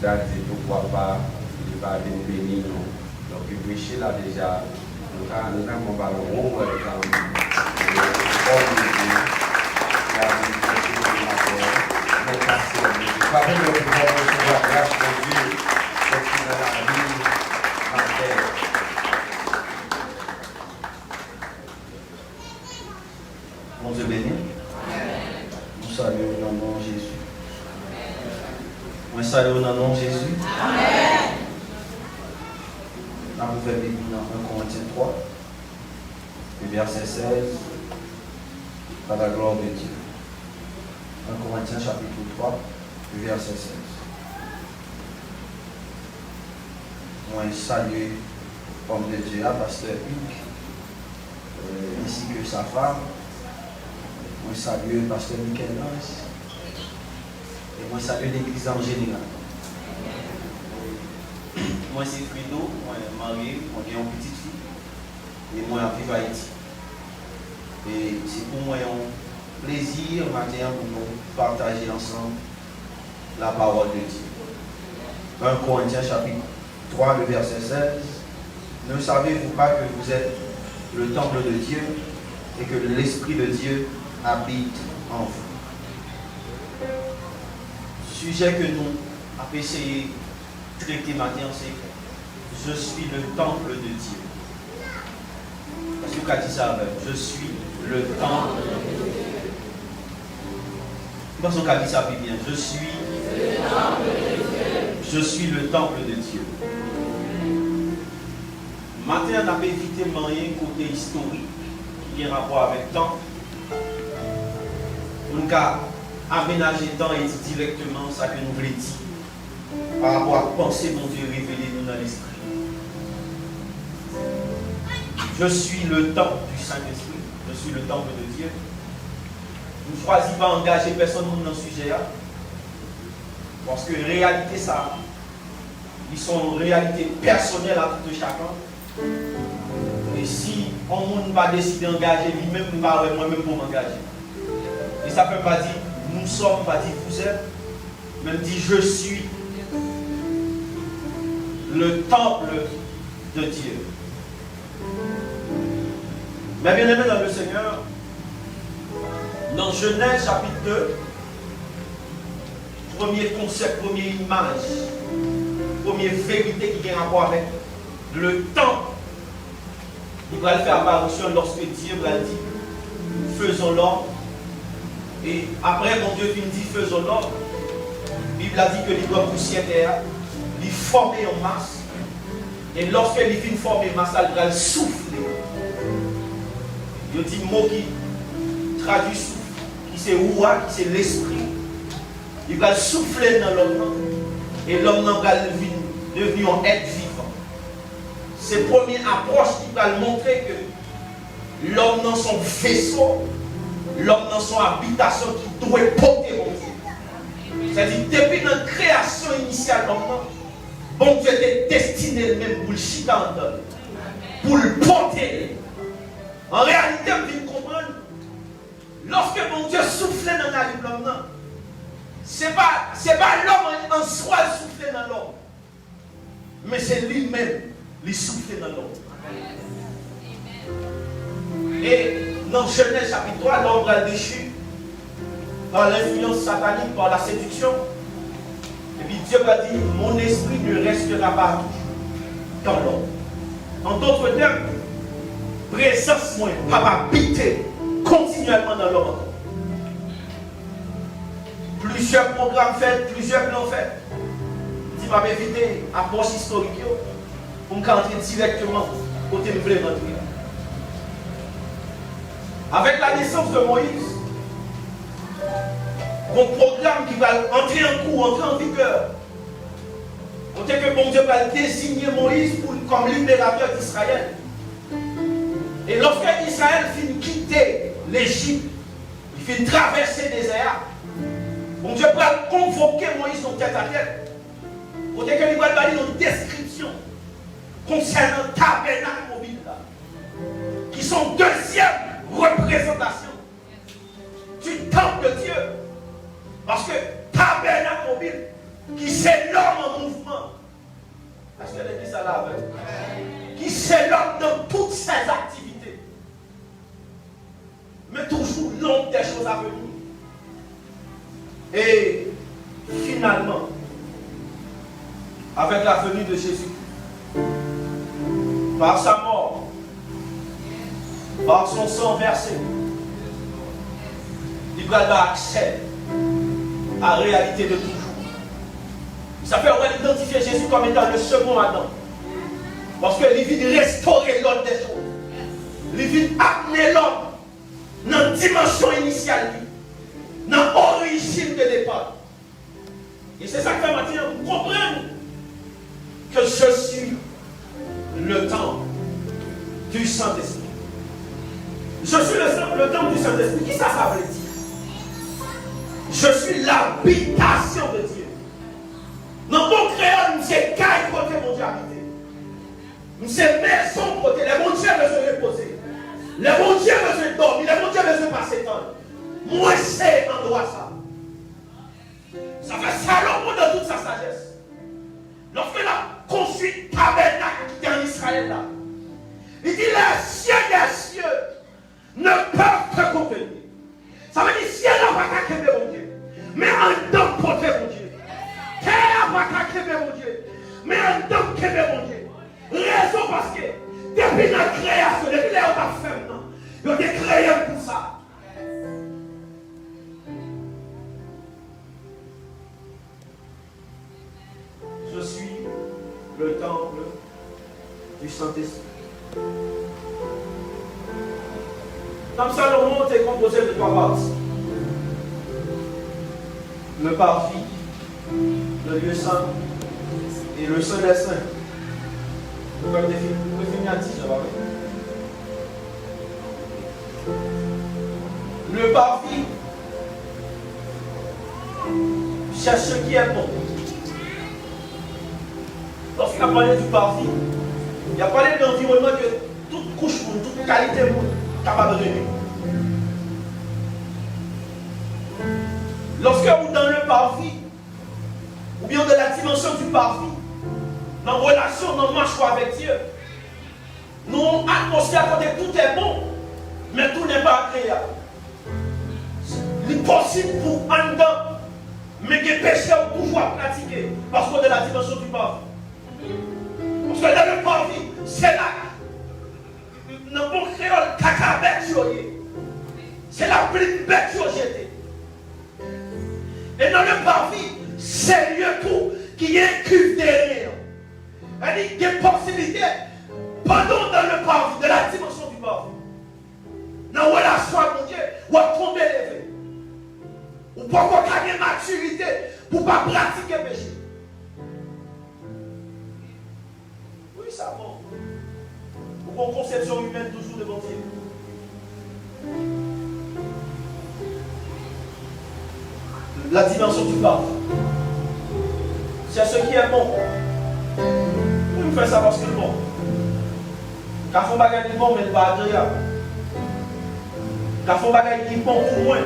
a dit pourquoi pas, il va venir bénir nous. Donc, il prêche là déjà, nous avons pas le mot, Bon Dieu béni. Nous saluons dans le nom de Jésus. Moi saluons dans le nom de Jésus. Amen. Nous avons fait dans 1 Corinthiens 3, verset 16, par la gloire de Dieu. 1 Corinthiens chapitre 3, verset 16. Moi salue l'homme de Dieu, pasteur Hugues, ainsi que sa femme. Moi salue le pasteur Michel-Ange. Et moi salue l'église en général. Moi c'est Frido, moi marié, moi j'ai une petite fille. Et moi je vis à Haïti. Et c'est pour moi un plaisir maintenant pour nous partager ensemble la parole de Dieu. 1 Corinthiens chapitre 3, le verset 16. Ne savez-vous pas que vous êtes le temple de Dieu et que l'Esprit de Dieu habite en vous? Sujet que nous avons essayé de traiter maintenant, c'est je suis le temple de Dieu. Parce que quand dit ça, je suis le temple de Dieu. Parce qu'on dit ça bien, je suis le temple de Dieu. Je suis le temple de Dieu. Maintenant, on a évité moyen côté historique qui a rapport avec le temps. On a aménagé le temps et dit directement ça que nous voulons dire par rapport à penser mon Dieu révélé nous dans l'esprit. Je suis le temple du Saint-Esprit. Je suis le temple de Dieu. Nous ne choisissons pas engager personne dans ce sujet-là. Parce que réalité, ça, ils sont une réalité personnelle à tout chacun. Et si on ne va pas décider d'engager lui-même, moi-même pour m'engager. Et ça ne peut pas dire nous sommes, pas dire vous êtes, même dire je suis le temple de Dieu. Mais bien aimé dans le Seigneur, dans Genèse chapitre 2, premier concept, première image, première vérité qui a rapport avec le temps, il va le faire apparition lorsque Dieu va dire faisons l'homme. Et après, mon Dieu finit dit faisons l'homme. La Bible a dit que les doigts poussière terre, il formé en masse. Et lorsque il finit former en masse, il va souffler. Il dit mot qui traduit souffle, qui c'est ouah, qui c'est l'esprit. Il va souffler dans l'homme. Et l'homme va devenir un être vivant. C'est la première approche qui va montrer que l'homme dans son vaisseau, l'homme dans son habitation qui doit porter mon Dieu. C'est-à-dire, depuis notre création initiale, bon Dieu était destiné même pour le chita pour le porter. En réalité, vous comprenez, lorsque mon Dieu soufflait dans la vie de l'homme, ce n'est pas l'homme en soi souffler dans l'homme, mais c'est lui-même qui souffle dans l'homme. Et dans Genèse chapitre 3, l'homme est déchu par l'influence satanique, par la séduction. Et puis Dieu va dire, mon esprit ne restera pas dans l'homme. En d'autres termes, présence moi, pas habiter continuellement dans l'homme. Plusieurs programmes faits, plusieurs plans faits. Il m'a évité approche historique pour me rentrer directement côté de me rentrer. Avec la naissance de Moïse, mon programme qui va entrer en cours, entrer en vigueur. On dit que bon Dieu va désigner Moïse comme libérateur d'Israël. Et lorsque Israël finit quitter l'Égypte, il finit traverser les désert, bon Dieu va convoquer Moïse dans tête à tête. On dit que il va donner une description concernant le tabernacle mobile là, qui sont deuxième représentation du temple de Dieu. Parce que tabernacle mobile, qui c'est l'homme en mouvement. Est-ce qu'elle est qui ça là avec? Qui c'est l'homme dans toutes ses activités. Mais toujours l'homme des choses à venir. Et finalement, avec la venue de Jésus, par sa mort, par son sang versé, il va avoir accès à la réalité de toujours. Ça fait on va identifier Jésus comme étant le second Adam. Parce qu'il vient restaurer l'ordre des choses. Il vient amener l'homme dans la dimension initiale, dans l'origine de départ. Et c'est ça que fait maintenant, vous comprenez que je suis le temple du Saint-Esprit. Je suis le temple du Saint-Esprit. Qui ça veut dire? Je suis l'habitation de Dieu. Dans mon créole, c'est caille côté mon Dieu habité. C'est maison côté. Les bons dieux me se reposer. Les bons dieux me se dormir. Les bons dieux me se passer temps. Moi, c'est en droit ça. Ça fait Salomon dans toute sa sagesse. Lorsqu'il a construit le tabernacle qui était en Israël là, il dit les cieux des cieux ne peuvent te contenir. Ça veut dire ciel n'a pas qu'à québer mon Dieu. Mais en dedans porter mon Dieu. Terre n'a pas qu'à québer mon Dieu. Mais en dedans québer mon Dieu. Raison parce que depuis la création, depuis là où tu as fait maintenant, ils ont été créés pour ça. Je suis le temple du Saint-Esprit. Comme Salomon est composé de trois parties. Le parvis, le lieu saint et le Saint des Saints. Vous pouvez finir à 10, je vais. Le parvis, c'est ce qui est bon. Lorsqu'il a parlé du parvis, il a parlé de l'environnement que toute couche, toute qualité est capable de donner. Lorsque vous dans le parvis, ou bien de la dimension du parvis, dans la relation, dans la marche avec Dieu, nous atmosphère côté tout est bon, mais tout n'est pas agréable. Il est possible pour un dedans, mais que péché ou pouvoir pratiquer, parce qu'on est de la dimension du parvis. Parce que dans le parvis, c'est là, dans mon créole, caca bête, c'est la plus bête jetée. Et dans le parvis, c'est lieu tout qui incube derrière. Il y a des possibilités pendant dans le parvis, de la dimension du parvis. Dans la relation avec mon Dieu, ou à tomber levé. Ou pas qu'on ait une maturité pour ne pas pratiquer le péché. Oui, ça va. Ou une conception humaine toujours de mon Dieu. La dimension du parvis. C'est ce qui est bon. Vous me faites ça parce que c'est bon. Car il faut bagaille qui bon, mais pas agréable. Car il faut bagaille qui bon pour moi,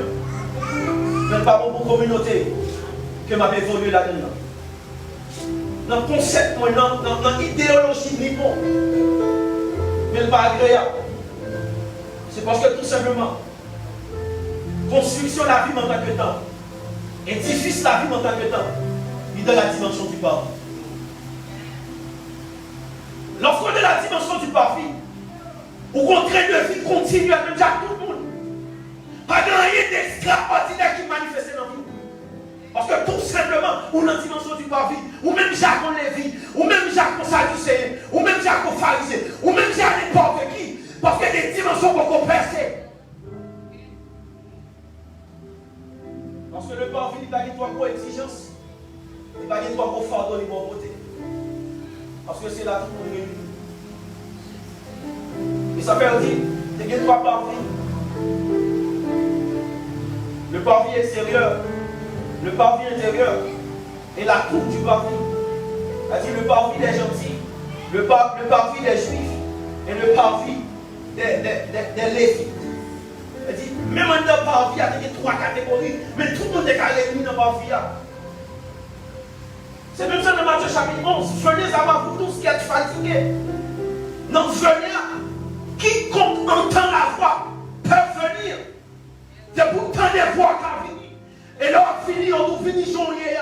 mais pas bon pour la communauté que m'a évolué là-dedans. Dans le concept, dans l'idéologie ni bon, mais pas agréable. C'est parce que tout simplement, construction de la vie en tant que temps, édifice la vie en tant que temps, il est dans la dimension du parvis. Lorsqu'on est dans la dimension du parvis, ou qu'on train de vie continue à même dire tout le monde, pas de rien d'extraordinaire qui manifeste dans la vie. Parce que tout simplement, ou dans la dimension du parvis, ou même Jacques en Lévi, ou même Jacques en Sadducéen, ou même Jacques en Pharisée, ou même Jacques n'importe qui, parce qu'il y a des dimensions qu'on peut percer. Parce que le parvis, il n'y a pas de exigence, il n'y a pas de fardeau, il n'y a pas de beauté. Parce que c'est là tout le monde est. Et ça fait dire, il y a trois parvis. Le parvis extérieur, le parvis intérieur et la cour du parvis. C'est-à-dire le parvis des gentils, le parvis des juifs et le parvis des lévites. C'est-à-dire, même dans le parvis, il y a trois catégories, mais tout le monde est réuni dans le parvis. Matthieu chapitre 11, venez à moi vous tous qui êtes fatigués. Non, venez. Quiconque entend la voix peut venir. C'est pourtant des voix qui ont fini. Et là, on finit, on finit journée.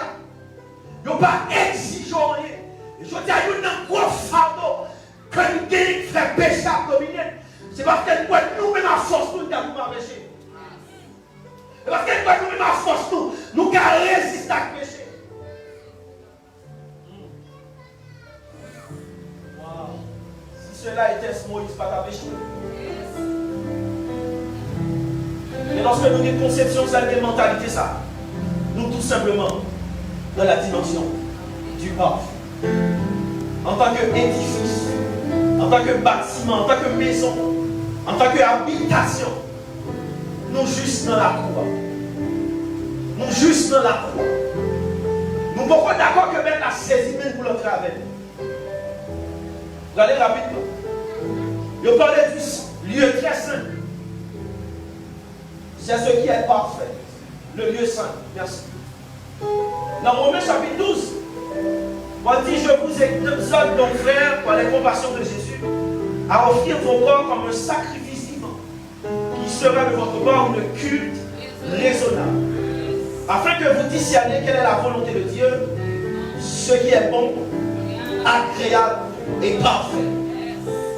Ils n'ont pas exigé rien. Je dis à vous, un gros fardeau que nous gagnons fait péché à dominer. C'est parce que nous-mêmes à force nous avons péché. C'est parce que nous-mêmes à force nous avons résisté à péché. Wow. Si cela était Moïse, pas ta péché. Et lorsque nous avons une conception, ça une mentalité, ça. Nous tout simplement dans la dimension du bas. En tant qu'édifice, en tant que bâtiment, en tant que maison, en tant qu'habitation, nous juste dans la croix. Nous juste dans la croix. Nous ne pouvons pas d'accord que mettre la saisie même pour l'entrer avec nous. Regardez rapidement. Je parlais du lieu très saint. C'est ce qui est parfait. Le lieu saint. Merci. Dans Romains chapitre 12, on dit, je vous exhorte donc frères, par les compassions de Jésus, à offrir vos corps comme un sacrifice vivant, qui sera de votre part le culte raisonnable, afin que vous discerniez quelle est la volonté de Dieu, ce qui est bon, agréable et parfait.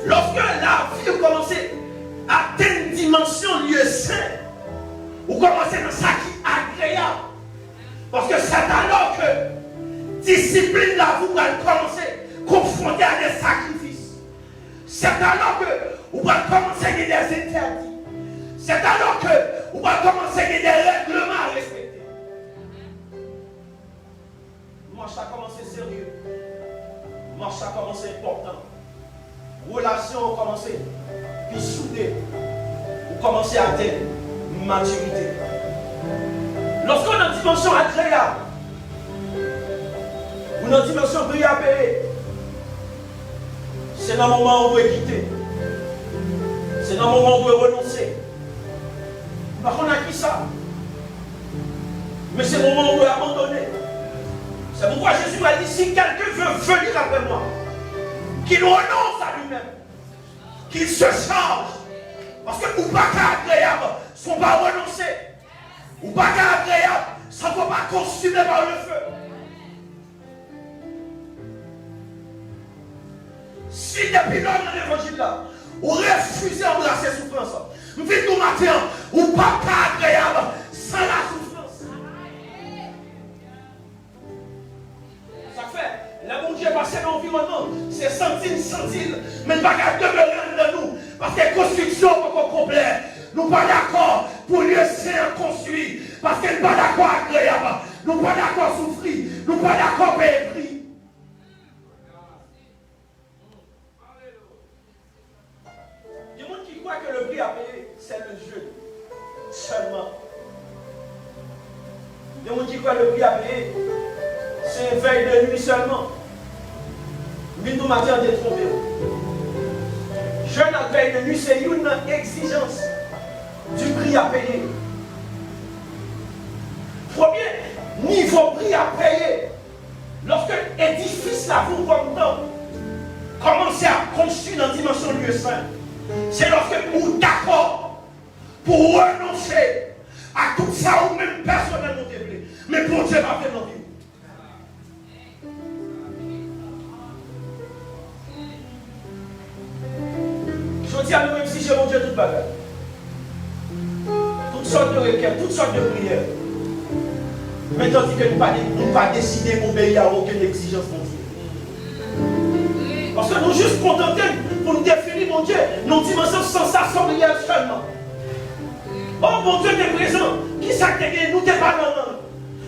Lorsque la vie commence à atteindre une dimension lieu saint, vous commencez dans ça qui est agréable. Parce que c'est alors que discipline la vous va commencer confronté à des sacrifices. C'est alors que vous va commencer à des interdits. C'est alors que vous va commencer à des règlements à respecter. Marche a commencé sérieux. Marche a commencé important. Relations ont commencé. Puis soudées. Vous commencez à atteindre maturité. Lorsqu'on a une dimension agréable, ou une dimension brille à payer, c'est dans le moment où on doit quitter. C'est dans le moment où on doit renoncer. Par contre, on a qui ça? Mais c'est le moment où on doit abandonner. C'est pourquoi Jésus a dit, si quelqu'un veut venir après moi, qu'il renonce à lui-même, qu'il se change. Parce que ou pas agréable, ne sont pas renoncés. Ou pas agréable, ça ne peut pas consumer par le feu. Si depuis lors dans l'évangile là, vous refusez d'embrasser la souffrance, vous dites tout matin, ou pas agréable sans la souffrance. Ça fait, le bon Dieu passé dans l'environnement, c'est centile, mais pas qu'à demeurer dans nous, parce que la construction n'est pas complète. Nous ne sommes pas d'accord pour lieu saint construit, parce qu'elle n'est pas d'accord agréable. Nous ne sommes pas d'accord souffrir, nous ne sommes pas d'accord payer prix. Il y a des gens qui croient que le prix à payer, c'est le jeu. Seulement. Il y a des gens qui croient que le prix à payer, c'est une veille de nuit seulement. Mais nous matin, on est trompé. Jeune à veille de nuit, c'est une exigence du prix à payer. Premier niveau prix à payer. Lorsque l'édifice là vous commencez à construire dans la dimension lieu saint, c'est lorsque vous êtes d'accord pour renoncer à tout ça ou même personnellement développer. Mais pour Dieu va faire dans vie. Je dis à nous, même si j'ai mon Dieu toute bagarre, toutes sortes de requêtes, toutes sortes de prières. Mais tandis que nous ne pas décider d'obéir à aucune exigence, mon Dieu. Parce que nous juste contenter pour nous définir, mon Dieu, nos dimensions sensationnelles seulement. Oh mon Dieu, tu es présent. Qui ça t'a gagné? Nous t'es pas dans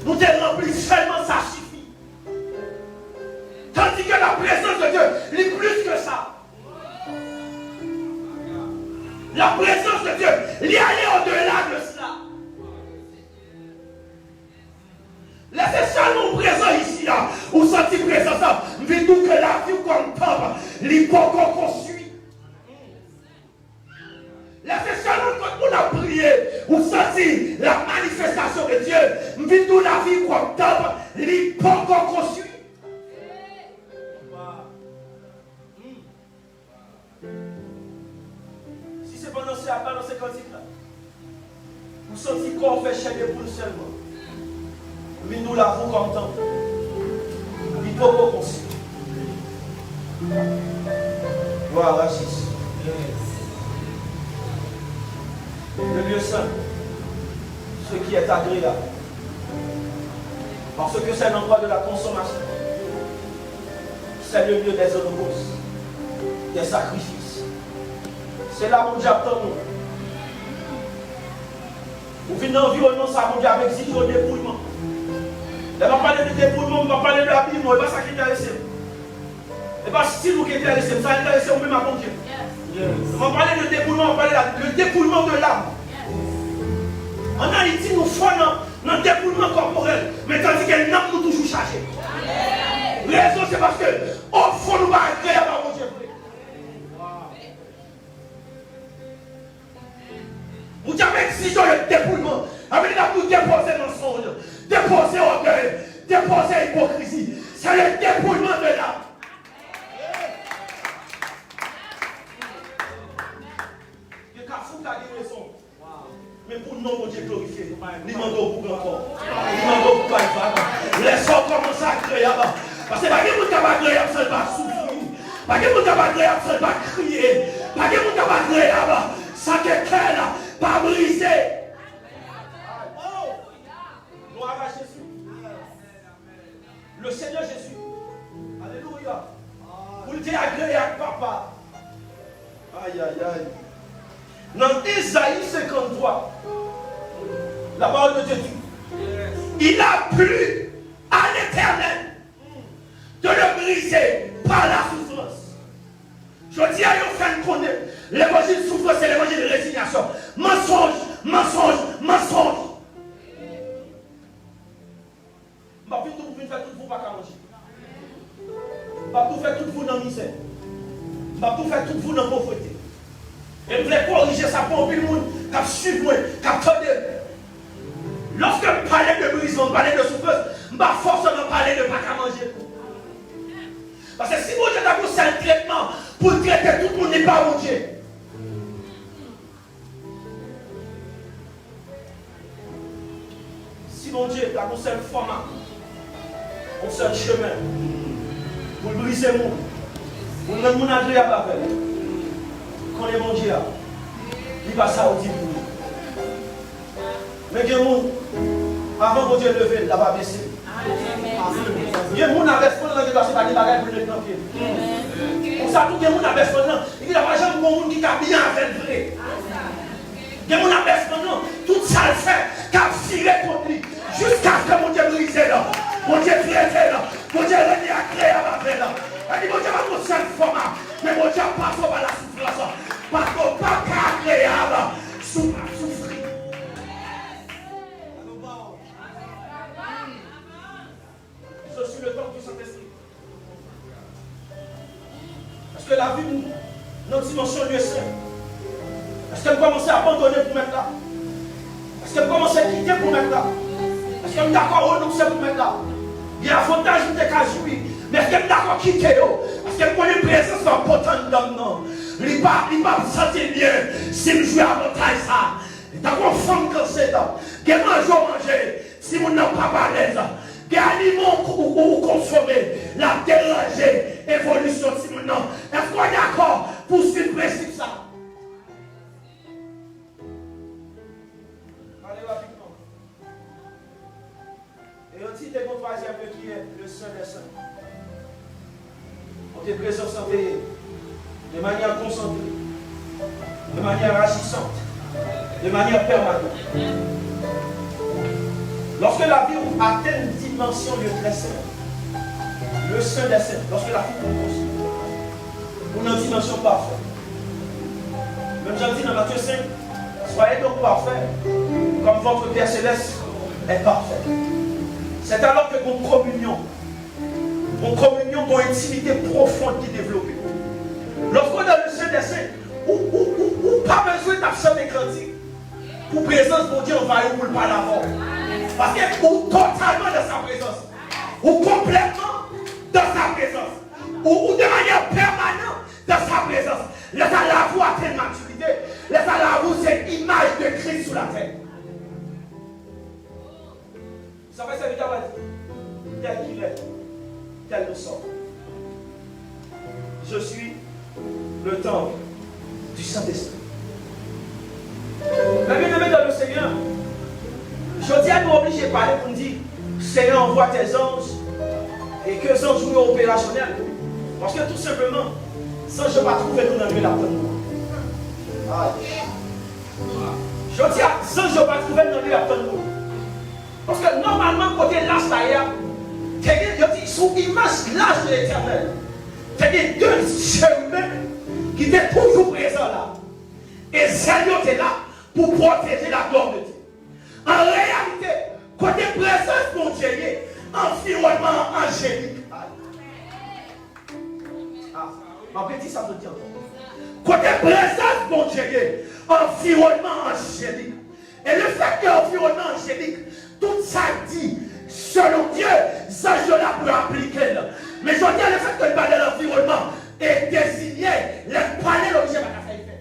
nous t'es rempli seulement, ça suffit. Tandis que la présence de Dieu, elle est plus que ça. La présence de Dieu, il y aller au-delà de cela. Laissez seulement présent ici, là, ou senti présent, ça, mais nous que la vie comme temple, l'hypocrite qu'on suit. Laissez seulement quand on a prié, ou senti la manifestation de Dieu, mais nous la vie comme temple, l'hypocrite qu'on suit. cantique là. Vous sentez qu'on fait chaîner pour nous seulement. Mais nous l'avons comme temps. Il faut qu'on consigne. Gloire à Jésus. Le lieu saint, ce qui est agréable. Parce que c'est l'endroit de la consommation. C'est le lieu des holocaustes, des sacrifices. C'est là mon diable dans nous. Vous venez dans l'environnement, ça mon diable exige le dépouillement. Je ne vais pas parler de dépouillement, je vais parler de l'habillement, et pas ça qui intéresse. Et pas si vous qui intéresse, ça intéresse vous-même à mon Dieu. On va parler de dépouillement, on va parler de dépouillement de l'âme. En Haïti, nous faisons notre dépouillement corporel, mais tandis que l'âme nous toujours chargée. La raison, c'est parce que au fond, nous ne sommes pas agréables à mon Dieu. Vous avez exigé le dépouillement. Avec la pour déposer mensonge, déposer orgueil, déposer hypocrisie. C'est le dépouillement de l'âme. Il y a qu'à foutre la guérison. Mais pour nous, mon Dieu glorifié, il demande beaucoup encore. Il demande beaucoup de les sorts commencent à créer. Parce que pas que vous n'avez agréable sans pas souffrir. Pas que vous n'avez agréable sans pas crier. Pas que vous n'avez agréable sans que quelqu'un pas brisé. Gloire à Jésus. Le Seigneur Jésus. Alléluia. Vous le dites agréable, papa. Aïe, aïe, aïe. Dans Isaïe 53, la parole de Dieu dit, il a plu à l'Éternel de le briser par la souffrance. Je dis à vous connaître, l'évangile de souffrance, c'est l'évangile de résignation. Mensonge, mensonge, mensonge. Je vais tout faire tout vous pas qu'à manger. Je vais tout faire tout vous dans la misère. Je vais tout faire tout vous dans la pauvreté. Et je voulais corriger ça pour le monde qui a suivi moi, qui a entendu. Lorsque je parlais de brisement, je parlais de souffrance, je ne vais pas forcément parler de pas qu'à manger. Parce que si mon Dieu t'a poussé un traitement pour traiter tout le monde, n'est pas mon Dieu. Si mon Dieu t'a poussé un format, un seul chemin, pour briser le monde, pour le monde agréable avec, quand les mon Dieu, il va ça au dit pour nous. Mais il y a des gens, avant mon Dieu lever, il n'a pas baissé. Il y a des gens qui ont responsable qui doivent se battre pour le pied. Pour ça, tout le monde a responsable. Il n'y a pas de gens qui ont bien avec le vrai. Il y a des gens qui ont responsable. Tout ça le fait, qui a viré contre lui. Jusqu'à ce que mon Dieu brise là. Mon Dieu traité là. Mon Dieu renie agréable avec là. Il dit, mon Dieu va nous faire un format. Mais mon Dieu passe par la souffrance. Parce qu'on n'est pas agréable. Souffrir. Je suis le temps du Saint-Esprit. Est-ce que la vie, notre dimension lui est saine? Est-ce qu'elle commence à abandonner pour mettre là? Est-ce qu'elle commence à quitter pour mettre là? Est-ce qu'elle est d'accord renoncer pour mettre là? Il y a un avantage de cas jouir. Mais est-ce qu'elle est d'accord quitter? Est-ce qu'elle connaît une présence dans le potent d'homme? Non. Il ne va pas se sentir bien si je joue à montagne ça. Il y a une femme cassée là. Il y a un jour manger si vous n'êtes pas à l'aise. Il y a un aliment ou consommer. La déranger. Évolution si vous n'êtes. Est-ce qu'on est d'accord pour suivre le principe ça? Allez rapidement. Et on dit que mon troisième qui est le Saint des Saints. On te présente de manière concentrée, de manière agissante, de manière permanente. Lorsque la vie atteint une dimension de très saint, le Saint des Saints, lorsque la vie construit, on a une dimension parfaite. Même Jean dit dans Matthieu 5, soyez donc parfaits, comme votre Père Céleste est parfait. C'est alors que mon communion, mon intimité profonde qui est développée. Lorsqu'on a le Saint des Saints, ou pas besoin d'absenter grandir. Pour présence, mon Dieu, on va aller pour le pas l'avant. Parce que ou totalement dans sa présence, ou complètement dans sa présence, ou de manière permanente dans sa présence. Laissez la voix atteindre maturité, laissez la voix c'est tel qu'il est, tel nous sommes. Je suis le temple du Saint-Esprit. Mais bien aimé dans le Seigneur, je dis à nous obliger de parler pour nous dire, Seigneur, envoie tes anges et que les anges soient opérationnels. Parce que tout simplement, sans je ne vais pas trouver nous dans le la nous. Je dis à sans je ne vais pas trouver nous dans le la nous. Parce que normalement, côté l'âge d'ailleurs, il dit sous image l'âge de l'éternel. C'est-à-dire deux chemins qui étaient toujours présents là. Et Seigneur était là pour protéger la gloire de Dieu. En réalité, côté présence de Dieu, environnement angélique. Ma petite, ça veut dire côté présence de Dieu, environnement angélique. Et le fait que l'environnement angélique, tout ça dit, selon Dieu, ça je l'ai pour appliquer. Mais je dis le fait que le palais de l'environnement est désigné, le palais l'objet va faire effet.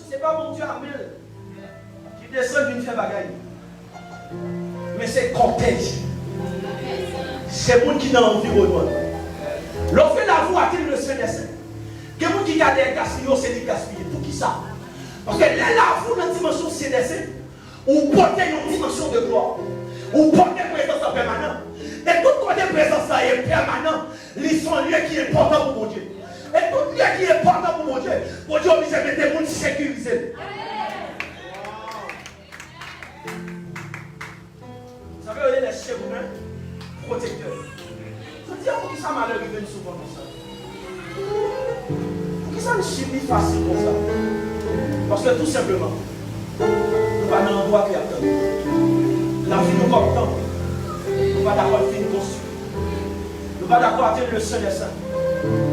C'est pas mon Dieu Amel qui descend d'une fait bagaille. Mais c'est cortège. C'est le monde qui est dans l'environnement. L'on fait la voix à le Saint-Esprit. Que les gens qui gardent des gaspillés, c'est des gaspillés. Pour qui ça? Parce que là, vous, dans la dimension CDC, vous portez une dimension de gloire. Vous portez une présence permanente. Et tout côté présence est permanent. Ils sont lieux qui est important pour mon Dieu. Et tout lieu qui est important pour mon Dieu est obligé de mettre des gens sécurisés. Vous savez, vous avez les chevaux protecteurs. Je dis à vous qui ça malheur qui vient souvent comme ça. Pourquoi ça nous subit facile comme ça? Parce que tout simplement, nous pas dans l'endroit qui attend. La vie nous comme temps. Nous pas d'accord avec nous construire. Nous pas d'accord avec le Saint des Saints.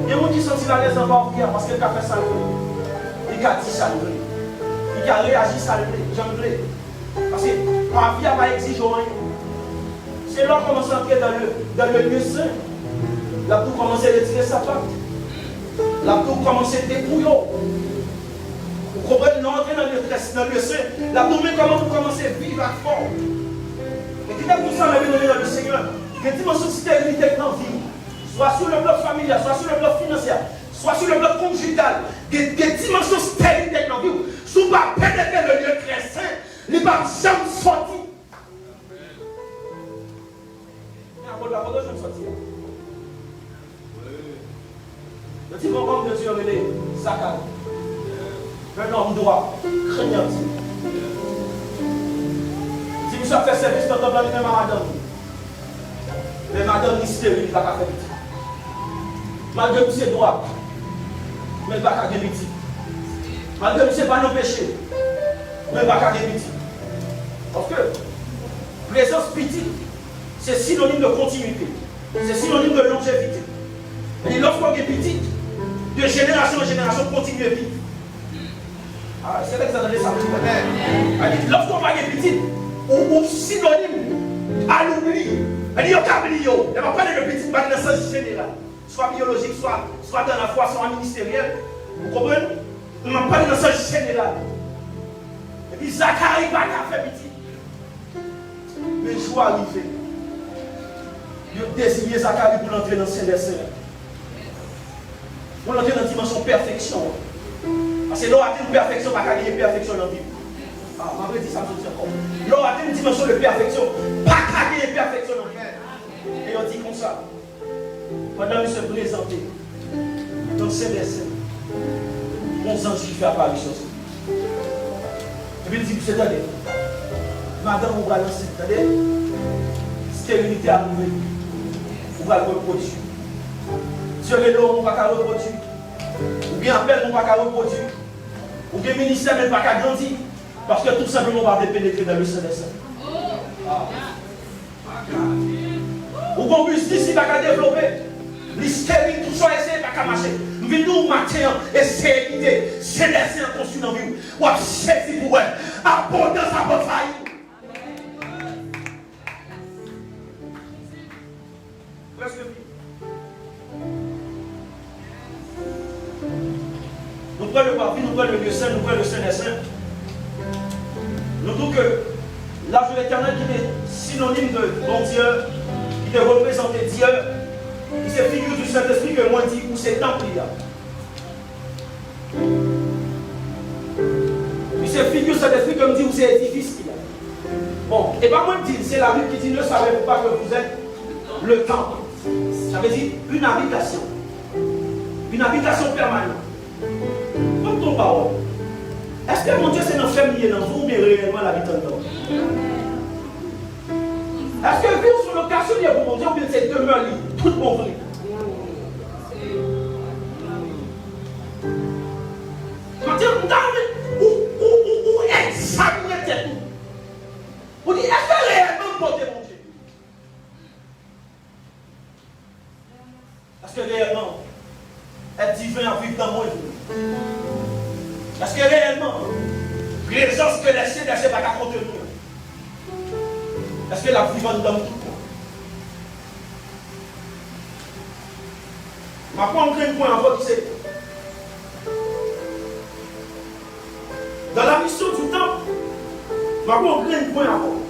Il y a des gens qui sont à l'aise en bas prière parce qu'il a fait ça. Il a dit ça. Il a réagi ça. Parce que ma vie n'a pas exigé rien. C'est là qu'on commence à entrer dans le lieu saint. Là pour commencer à retirer sa patte. Là pour commencer à dépouiller. Vous comprenez, nous entrons dans le lieu saint. Là pour comment vous commencez à vivre à fond. Et qui est pour ça dans le Seigneur? Que dimension de stérilité dans la vie. Soit sur le bloc familial, soit sur le bloc financier, soit sur le bloc conjugal. Que dimension de stérilité dans la vie. Si vous ne pas pénétrer le lieu très saint, il ne va jamais sortir. La photo, je me sortir. Le petit homme de Dieu, il est Zacharie. Un homme droit, craignant. Si vous avez fait service dans le temple, même à madame. Mais madame est stérile, il va pas faire petit. Malgré que c'est droit, mais il va pas faire petit. Malgré que ce n'est pas nos péchés, mais il va pas faire petit. Parce que présence petite, c'est synonyme de continuité. C'est synonyme de longévité. Et lorsqu'on est petit, de génération en génération, continue à vivre. Ah, c'est là que ça donne ça. Lorsqu'on va être petit, ou synonyme à l'oubli. Il y a un oublié. Il ne va pas de petit, mais dans le sens général. Soit biologique, soit dans la foi, soit ministériel. Vous comprenez? On ne va pas dans le sens général. Et puis Zacharie va faire petit. Mais je vois arriver. Il a désigné Zacharie pour entrer dans le Saint des Saints. Pour entrer dans la dimension perfection. Parce que l'on a une perfection, pas qu'à gagner perfection dans la vie. Ah, ma vraie dit ça, je dis encore. L'on a une dimension de perfection, pas qu'à gagner perfection dans la vie. Et on dit comme ça. Pendant qu'il se présentait dans le Saint des Saints, 11 anges qui fait apparition. Et puis il dit, vous savez, madame, on va lancer, vous savez, stérilité à nouveau. On va le reproduire. Dieu est l'homme, on va le reproduire. Ou bien appel, on va le reproduire. Ou bien ministère, on va le grandir. Parce que tout simplement, on va pénétrer dans le Saint des Saints. Ou qu'on puisse ici, on va développer. Les stériles, tout ça, essayer de marcher. Nous venons matin, essayer d'aider. C'est des Saints construits dans la vie. Ou à saisir pour elle. Abondance à votre faillite. Presque plus. Nous prenons le papier, nous prenons le lieu saint, nous prenons le Saint des Saints. nous disons que l'âge de l'éternel qui est synonyme de bon Dieu, qui est représenté Dieu, qui se figure du Saint-Esprit que moi dis où c'est temple là. Puis se figure du Saint-Esprit comme dit où c'est édifice là. Bon, et pas moi dire, c'est la Bible qui dit ne savez-vous pas que vous êtes le temple. Ça veut dire une habitation. Une habitation permanente. Comme ton parole. Est-ce que mon Dieu c'est un familier dans vous ou bien réellement l'habitant dedans? Est-ce que vivre sur location libre pour mon Dieu ou bien c'est demeure libre? Tout mon vrai. Quand Dieu où examiner tes tout. Vous dites, est-ce que réellement porter mon Dieu? Est-ce que réellement être divin à vivre dans moi? Est-ce que réellement présence que laisser pas qu'à contenir? Est-ce que la vivante dans tout? Ma point en point encore qui c'est dans la mission du temple, ma point en point encore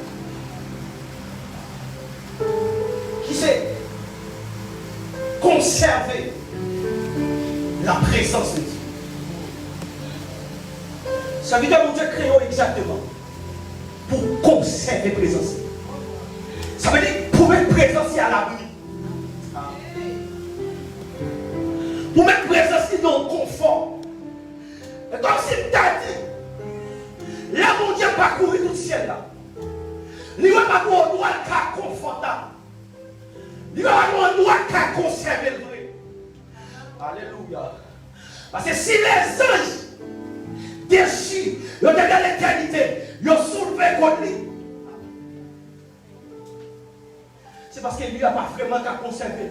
qui c'est conserver la présence de Dieu. Ça veut dire que mon Dieu crée exactement pour conserver la présence. Ça veut dire pour mettre présence à l'abri. Pour mettre présence dans le confort. Et comme si tu as dit, là mon Dieu parcourir tout le ciel là. Il ne va pas avoir un droit de cas confortable. Il va avoir un droit de cas conserver le vrai. Alléluia. Parce que si les anges déchirent, ils ont dans l'éternité, ils ont soulevé contre lui. C'est parce qu'il n'y a pas vraiment qu'à conserver.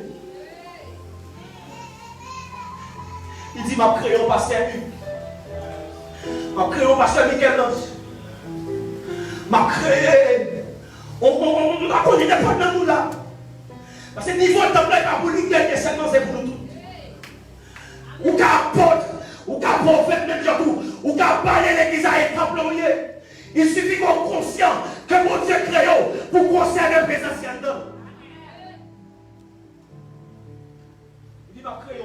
Il dit, ma créé au pasteur Hugues. Ma créé au pasteur Michel-Ange. Ma créé. On va connaître pas dans nous là. Parce que le niveau de temple n'est pas pour nous gagner seulement, c'est pour nous tous. Ou qu'à apôtre, ou qu'à prophète, même surtout, ou qu'à parler l'église à être employé. Il suffit qu'on soit conscient que mon Dieu crée pour conserver la présence dedans. Il dit, ma créé.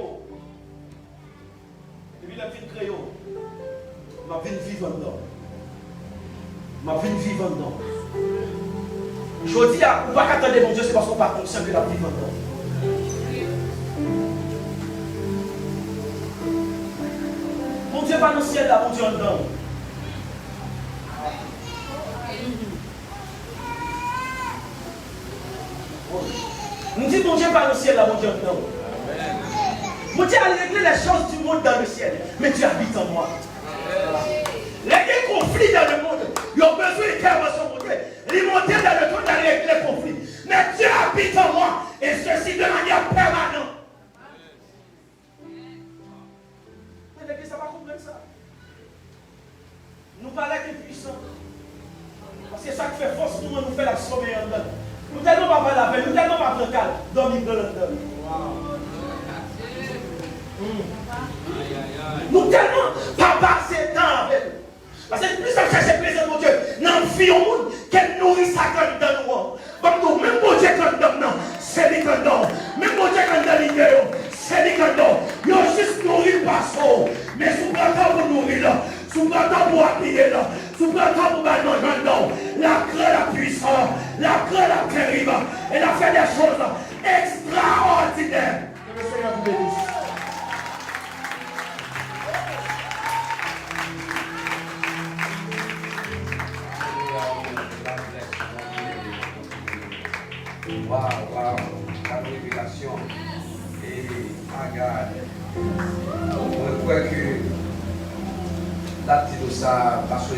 Et puis la vie de créé. Ma vie vivante dedans. Ma vie vivante dedans. Je dis, on ne va pas attendre mon Dieu, c'est parce qu'on n'est pas conscient que la vie vivante dedans. Mon Dieu pas dans le ciel là, mon Dieu en dedans. Nous disons mon Dieu pas dans le ciel là, mon Dieu en dedans. Mon Dieu a réglé les choses du monde dans le ciel, mais Dieu habite en moi. Les conflits dans le monde, ils ont besoin d'intervention mon Dieu. Ils montent dans le monde d'aller régler les conflits. Mais Dieu habite en moi, et ceci de manière permanente. Ça va comprendre ça. Nous parlons des puissants. Parce que ça qui fait force, nous fait la sommeil en dedans. Nous tellement pas parler la paix, nous tellement pas prendre calme, dormir dans le dedans. Nous tellement pas passer temps avec nous. Parce que plus ça cherche le plaisir de mon Dieu, dans la vie au monde, qu'elle nourrit sa gueule dans nous. Comme même mon Dieu quand nous, c'est lui quand nous. Même mon Dieu quand nous, c'est lui quand nous. Il a juste nourri le passeau. Mais sous le temps pour nourrir là, sous le temps pour appuyer là, sous le temps pour battre dans la grâce, la puissance, la grâce, la terrible. Elle a fait des choses extraordinaires. Que le Seigneur vous bénisse. Waouh, la révélation. Et regarde, on voit que la petite ça, parce que